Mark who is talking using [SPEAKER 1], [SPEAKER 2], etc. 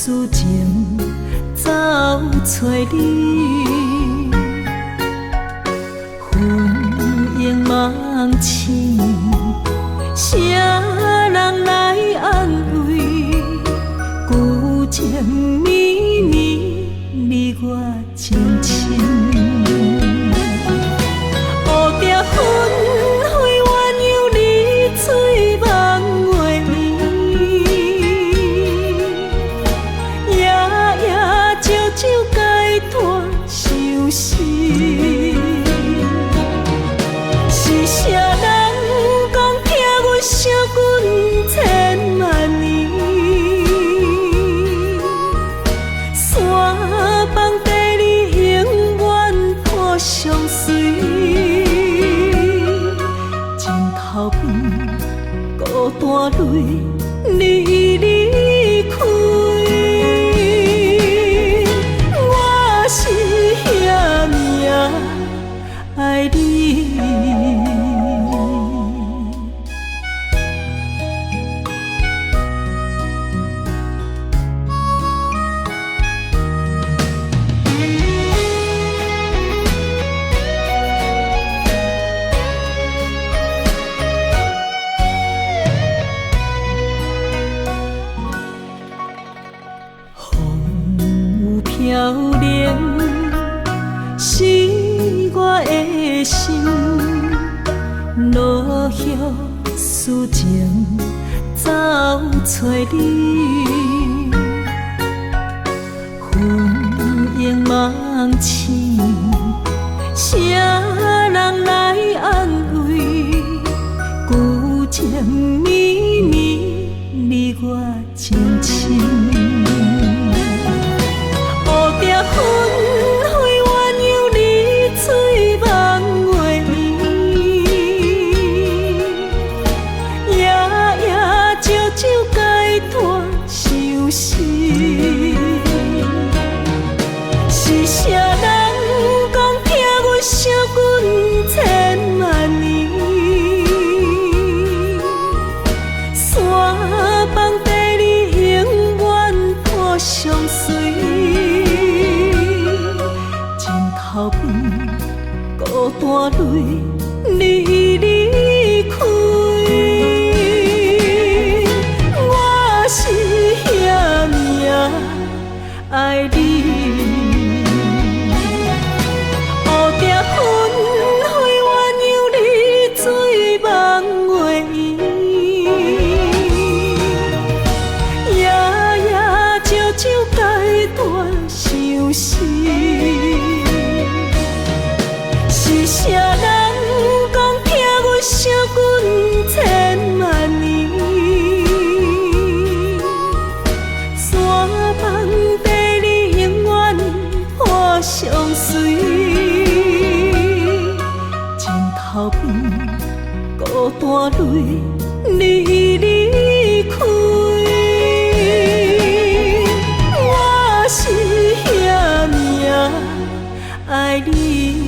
[SPEAKER 1] 思情走找你，魂萦梦醒，谁人来安慰？旧情绵绵，你我情深。乌蝶纷飞，鸳鸯离水梦月暝，夜夜朝朝解脱相思。是谁人讲疼阮惜阮千万年？山崩地裂，永远抱相随。枕头边孤单泪，你离开。我是遐命爱你。飘零是我的心，落叶思情走找你，魂萦梦醒，谁人来安慰？旧情绵绵，你我情深。纷飞鸳鸯离水梦月暝，夜夜朝朝解脱相思。是谁人讲疼阮惜阮千万年？山崩地裂，永远抱相随。头边孤单泪，你离开。我是遐命爱你。乌蝶纷飞，鸳鸯离水梦月暝，夜夜朝朝解脱相思。是谁人讲疼阮惜阮千万年？山崩地裂，永远抱相随。枕头边孤单泪，你离开。我是遐命爱你。